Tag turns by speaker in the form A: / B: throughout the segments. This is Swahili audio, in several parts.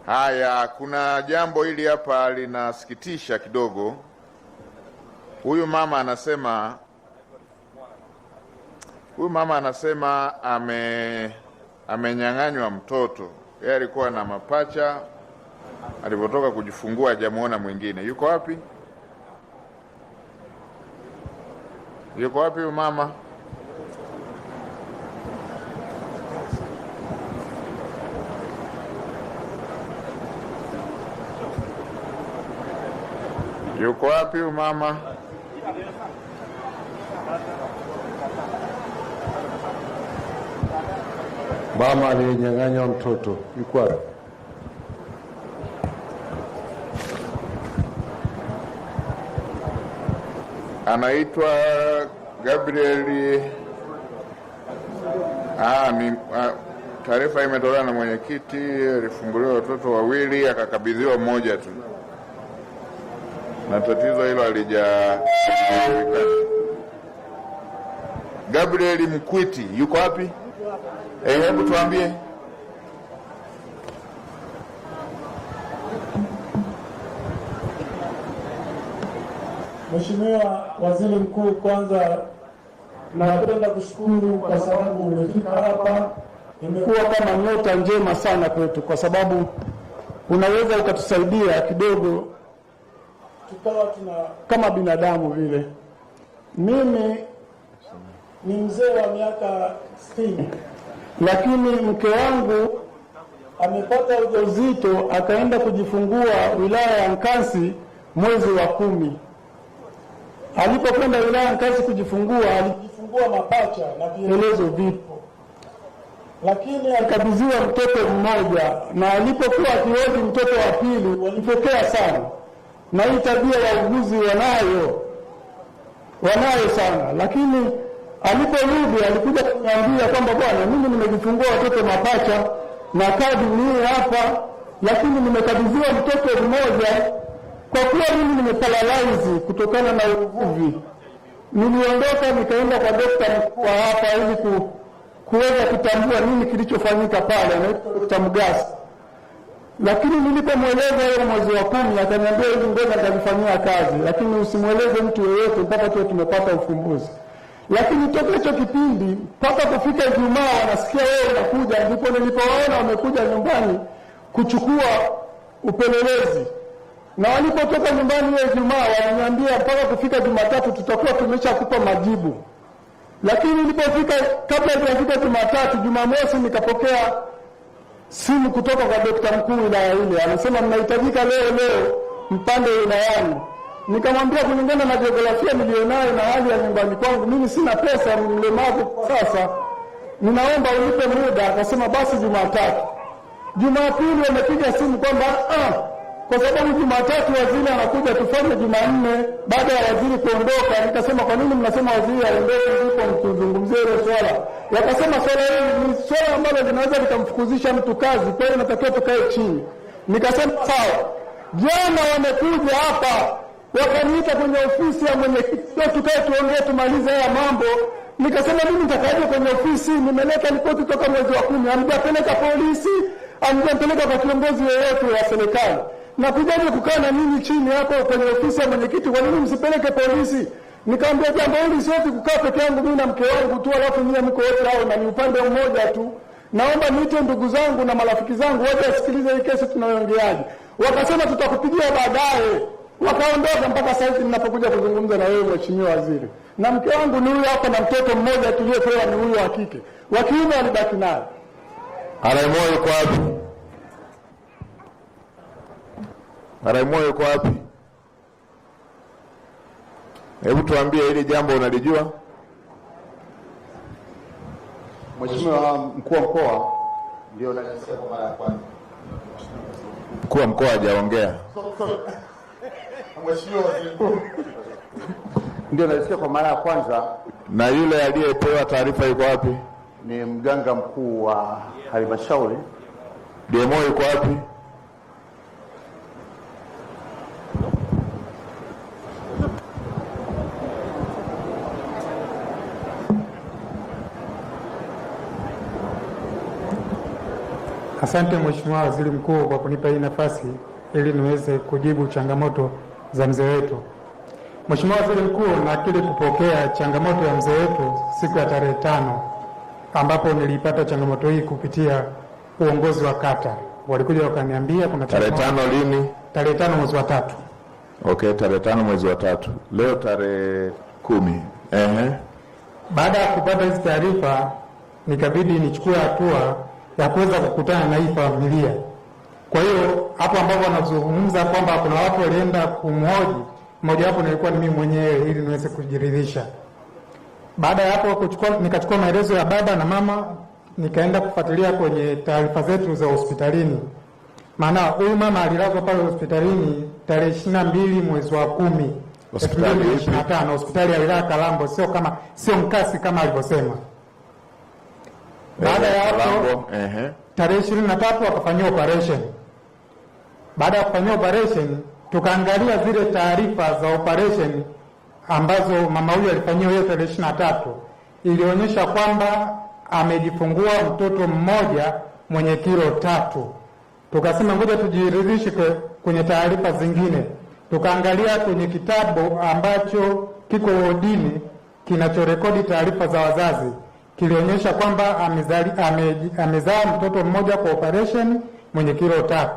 A: Haya, kuna jambo hili hapa linasikitisha kidogo. Huyu mama anasema amenyang'anywa mtoto. Yeye alikuwa na mapacha, alipotoka kujifungua hajamuona mwingine. Yuko wapi? Yuko wapi huyu mama? Yuko wapi huyu mama?
B: Mama aliyenyang'anywa mtoto yuko wapi?
A: Anaitwa Gabriel. Taarifa imetolewa na mwenyekiti, alifunguliwa watoto wawili akakabidhiwa mmoja tu, na tatizo hilo halijajulikana. Gabriel Mkwiti yuko wapi? Hebu tuambie.
C: Mheshimiwa Waziri Mkuu, kwanza napenda kushukuru kwa sababu umefika hapa. Imekuwa kama nyota njema sana kwetu, kwa sababu unaweza ukatusaidia kidogo tukawa kama binadamu vile. Mimi ni mzee wa miaka 60, lakini mke wangu amepata ujauzito akaenda kujifungua wilaya ya Nkasi mwezi wa 10. Alipokwenda wilaya ya Nkasi kujifungua, alijifungua mapacha na vielezo vipo, lakini alikabidhiwa mtoto mmoja, na alipokuwa akihoji mtoto wa pili walipokea sana. Na hii tabia ya uguzi wanayo sana, lakini aliporudi alikuja kuniambia kwamba bwana, mimi nimejifungua watoto mapacha na kadi ni hapa, lakini nimekabidhiwa mtoto mmoja. Kwa kuwa mimi nimeparalyze kutokana na uvuvi, niliondoka nikaenda kwa daktari mkuu hapa ili kuweza kutambua nini kilichofanyika pale, anaitwa Dr. Mugasi. Lakini nilipomweleza yeye mwezi wa 10 akaniambia hivi, ngoja nitalifanyia kazi, lakini usimweleze mtu yeyote mpaka tuwe tumepata ufumbuzi. Lakini toka hicho kipindi mpaka kufika Ijumaa wanasikia wewe unakuja, ndipo nilipowaona wamekuja nyumbani kuchukua upelelezi. Na walipotoka nyumbani hiyo Ijumaa waliniambia mpaka kufika Jumatatu tutakuwa tumeshakupa majibu. Lakini nilipofika, kabla ya Jumatatu, Jumamosi nikapokea simu kutoka kwa daktari mkuu wilaya ile. Anasema mnahitajika leo mpande wilayani. Nikamwambia kulingana na jiografia nilionayo na hali ya nyumbani kwangu, mimi sina pesa, ni mlemavu sasa, ninaomba unipe muda. Akasema basi Jumatatu. Jumapili wamepiga simu kwamba kwa sababu Jumatatu waziri anakuja tufanye Jumanne baada ya waziri kuondoka. Nikasema kwa nini mnasema waziri aondoke ndipo mtuzungumzie ile swala? Wakasema swala hili ni swala ambalo linaweza likamfukuzisha mtu kazi, kwa hiyo natakiwa tukae chini. Nikasema sawa. Jana wamekuja hapa wakaniita kwenye ofisi ya mwenyekiti, tukae tuongee tumalize haya mambo. Nikasema mimi nitakaje kwenye ofisi? Nimeleta ripoti toka mwezi wa 10, amjapeleka polisi, amjapeleka kwa kiongozi yeyote wa serikali. Na kujaje kukaa na nini chini hapo kwenye ofisi ya mwenyekiti? Kwa nini msipeleke polisi? Nikamwambia jambo hili siwezi kukaa peke yangu mimi na mke wangu tu, alafu nyinyi mko wote hao na ni upande mmoja tu. Naomba niite ndugu zangu na marafiki zangu waje wasikilize hii kesi tunayoongeaje. Wakasema tutakupigia baadaye. Wakaondoka mpaka sasa ninapokuja kuzungumza na wewe Mheshimiwa Waziri. Na mke wangu ni huyu hapa na mtoto mmoja tuliyepewa ni huyu wa kike. Wa kiume alibaki naye.
A: Araimoyo yuko wapi? Araimoyo yuko wapi? Hebu tuambie hili jambo unalijua?
B: Mheshimiwa mkuu wa mkoa ndio anasema kwa mara ya kwanza.
A: Mkuu wa mkoa hajaongea.
B: Mheshimiwa Waziri Mkuu ndio anasikia kwa mara ya kwanza.
A: Na yule aliyepewa taarifa yuko wapi?
B: Ni mganga mkuu wa halmashauri.
A: DMO yuko wapi?
D: Asante Mheshimiwa Waziri Mkuu kwa kunipa hii nafasi ili niweze kujibu changamoto za mzee wetu. Mheshimiwa Waziri Mkuu, nakiri kupokea changamoto ya mzee wetu siku ya tarehe 5 ambapo nilipata changamoto hii kupitia uongozi wa kata. Walikuja wakaniambia kuna
A: tarehe 5 lini?
D: Tarehe 5 mwezi wa 3.
A: Okay, tarehe 5 mwezi wa 3. Leo tarehe 10.
D: Baada ya kupata hizi taarifa nikabidi nichukue hatua ya kuweza kukutana na hii familia. Kwa hiyo hapo ambapo wanazungumza kwamba kuna watu walienda kumhoji, mmoja wapo nilikuwa ni mimi mwenyewe ili niweze kujiridhisha. Baada ya hapo nikachukua maelezo ya baba na mama, nikaenda kufuatilia kwenye taarifa zetu za hospitalini. Maana huyu mama alilazwa pale hospitalini tarehe 22 mwezi wa 10 2025, hospitali ya wilaya Kalambo, sio Nkasi kama alivyosema. Baada ya hapo tarehe 23 akafanyia operation. Baada ya kufanyia operation tukaangalia zile taarifa za operation ambazo mama huyu alifanyia hiyo tarehe 23, ilionyesha kwamba amejifungua mtoto mmoja mwenye kilo 3. Tukasema ngoja tujiridhishe kwenye taarifa zingine. Tukaangalia kwenye kitabu ambacho kiko wodini kinachorekodi taarifa za wazazi, kilionyesha kwamba amezaa mtoto mmoja kwa operation mwenye kilo 3.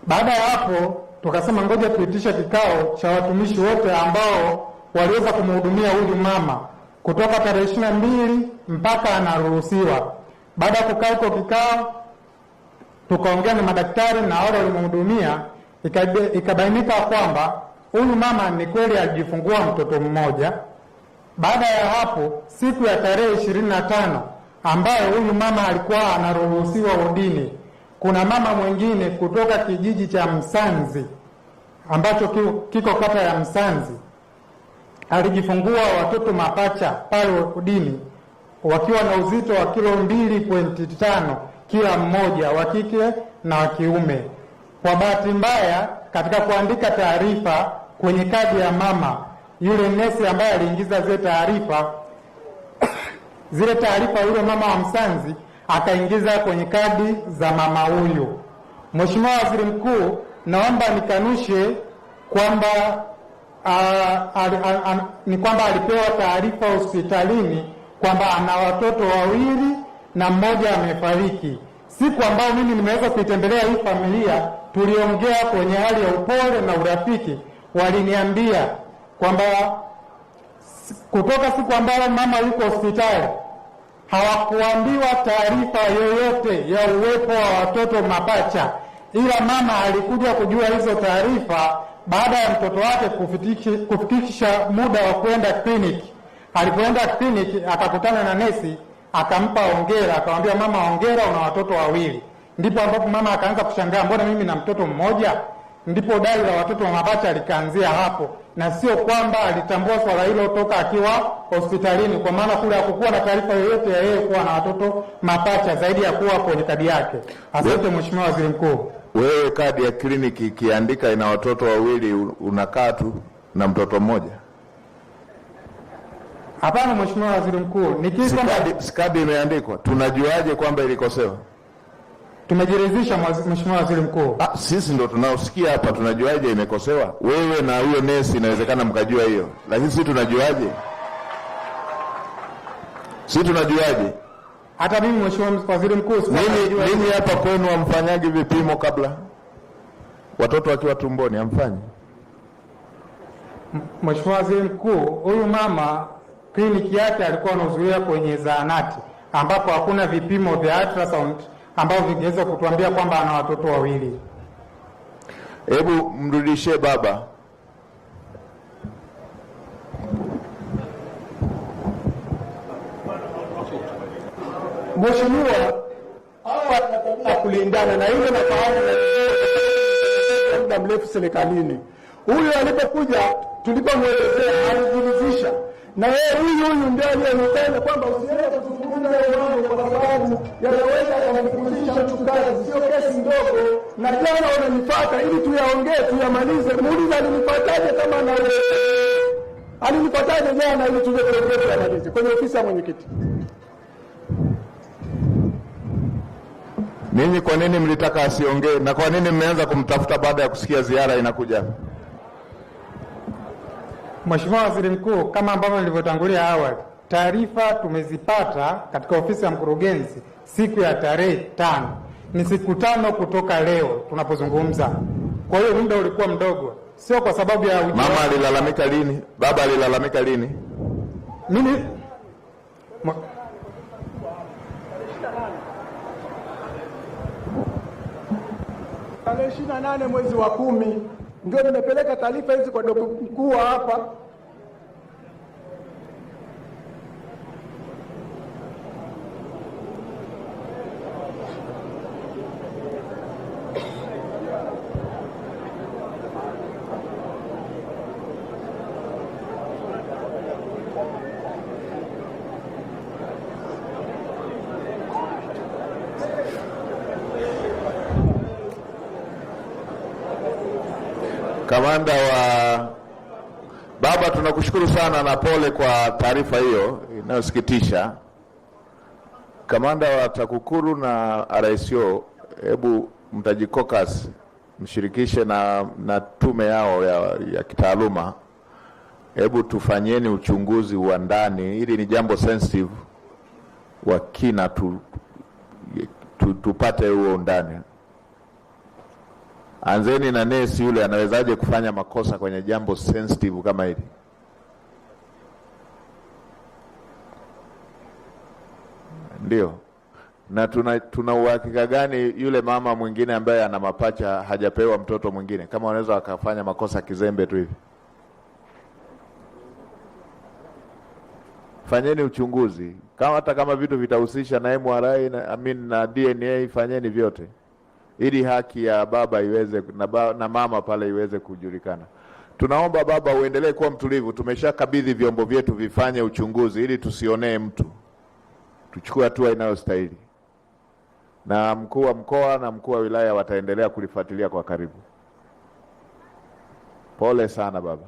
D: Baada ya hapo tukasema ngoja tuitishe kikao cha watumishi wote ambao waliweza kumhudumia huyu mama kutoka tarehe 22 mpaka anaruhusiwa. Baada ya kukaa kwa kikao tukaongea na madaktari na wale walimhudumia, ikabainika kwamba huyu mama ni kweli alijifungua mtoto mmoja. Baada ya hapo siku ya tarehe 25 ambayo huyu mama alikuwa anaruhusiwa udini, kuna mama mwingine kutoka kijiji cha Msanzi ambacho kiko kata ya Msanzi alijifungua watoto mapacha pale udini wakiwa na uzito wa kilo 2.5 kila mmoja, wa kike na wa kiume. Kwa bahati mbaya katika kuandika taarifa kwenye kadi ya mama, yule nesi ambaye aliingiza zile taarifa yule mama wa Msanzi akaingiza kwenye kadi za mama huyu. Mheshimiwa Waziri Mkuu, naomba nikanushe kwamba ni kwamba alipewa taarifa hospitalini kwamba ana watoto wawili na mmoja amefariki. Siku ambayo mimi nimeweza kuitembelea hii familia, tuliongea kwenye hali ya upole na urafiki. Waliniambia kwamba kutoka siku ambayo mama yuko hospitali hawakuambiwa taarifa yoyote ya uwepo wa watoto mapacha, ila mama alikuja kujua hizo taarifa baada ya mtoto wake kufikisha muda wa kwenda kliniki. Alipoenda kliniki akakutana na nesi, akampa hongera, akamwambia mama, hongera, una watoto wawili. Ndipo ambapo mama akaanza kushangaa, mbona mimi na mtoto mmoja? Ndipo dai la watoto wa mapacha likaanzia hapo, na sio kwamba alitambua swala hilo toka akiwa hospitalini, kwa maana kule hakukuwa na taarifa yoyote ya yeye kuwa na watoto mapacha zaidi ya kuwa kwenye kadi yake. Asante Mheshimiwa Waziri Mkuu.
A: Wewe kadi ya kliniki ikiandika ina watoto wawili, unakaa tu na mtoto mmoja?
D: Hapana Mheshimiwa Waziri Mkuu,
A: kadi imeandikwa. Tunajuaje kwamba ilikosewa?
D: Tumejiridhisha Mheshimiwa Waziri Mkuu.
A: Sisi ndo tunaosikia hapa, tunajuaje imekosewa? Wewe na huyo nesi inawezekana mkajua hiyo, lakini sisi tunajuaje? Sisi tunajuaje?
D: Hata mimi Mheshimiwa Waziri Mkuu,
A: mimi hapa kwenu amfanyaje vipimo kabla watoto wakiwa tumboni? Amfanyi?
D: Mheshimiwa Waziri Mkuu, huyu mama kliniki yake alikuwa anazuia kwenye zahanati ambapo hakuna vipimo vya ultrasound ambao vingeweza kutuambia kwamba ana watoto wawili.
A: Hebu mrudishie baba.
C: Mheshimiwa, hawa wanataka kulindana na ile nafahamu na muda mrefu serikalini. Huyu alipokuja tulipomwelezea alijiridhisha, na yeye huyu ndio aliyonifanya kwamba usiende kuzungumza mambo kwa sababu yanaweza kumfundisha mtu kazi, sio kesi ndogo. Na jana wananifuata ili tuyaongee tuyamalize. Muulize alinifuataje kama na alinifuataje jana ili tuje tuyamalize kwenye ofisi ya mwenyekiti.
A: Ninyi kwa nini mlitaka asiongee, na kwa nini mmeanza kumtafuta baada ya kusikia ziara inakuja?
D: Mheshimiwa Waziri Mkuu, kama ambavyo nilivyotangulia awali, taarifa tumezipata katika ofisi ya mkurugenzi siku ya tarehe 5. Ni siku 5 kutoka leo tunapozungumza. Kwa hiyo muda ulikuwa mdogo, sio kwa sababu ya
A: mama alilalamika lini, baba alilalamika lini?
D: Mimi
C: tarehe 28 mwezi wa 10 ndio nimepeleka taarifa hizi kwa ndugu mkuu hapa.
A: Kamanda wa baba, tunakushukuru sana na pole kwa taarifa hiyo inayosikitisha. Kamanda wa TAKUKURU na RSO, hebu mtajikokas mshirikishe na tume yao ya kitaaluma. Hebu tufanyeni uchunguzi wa ndani, hili ni jambo sensitive, wa kina tupate huo ndani. Anzeni na nesi yule, anawezaje kufanya makosa kwenye jambo sensitive kama hili? Ndio. Na tuna uhakika gani yule mama mwingine ambaye ana mapacha hajapewa mtoto mwingine, kama wanaweza wakafanya makosa kizembe tu hivi? Fanyeni uchunguzi, hata kama vitu vitahusisha na MRI na DNA, fanyeni vyote ili haki ya baba iweze na mama pale iweze kujulikana. Tunaomba baba uendelee kuwa mtulivu. Tumeshakabidhi vyombo vyetu vifanye uchunguzi ili tusionee mtu, tuchukue hatua inayostahili, na mkuu wa mkoa na mkuu wa wilaya wataendelea kulifuatilia kwa karibu. Pole sana baba.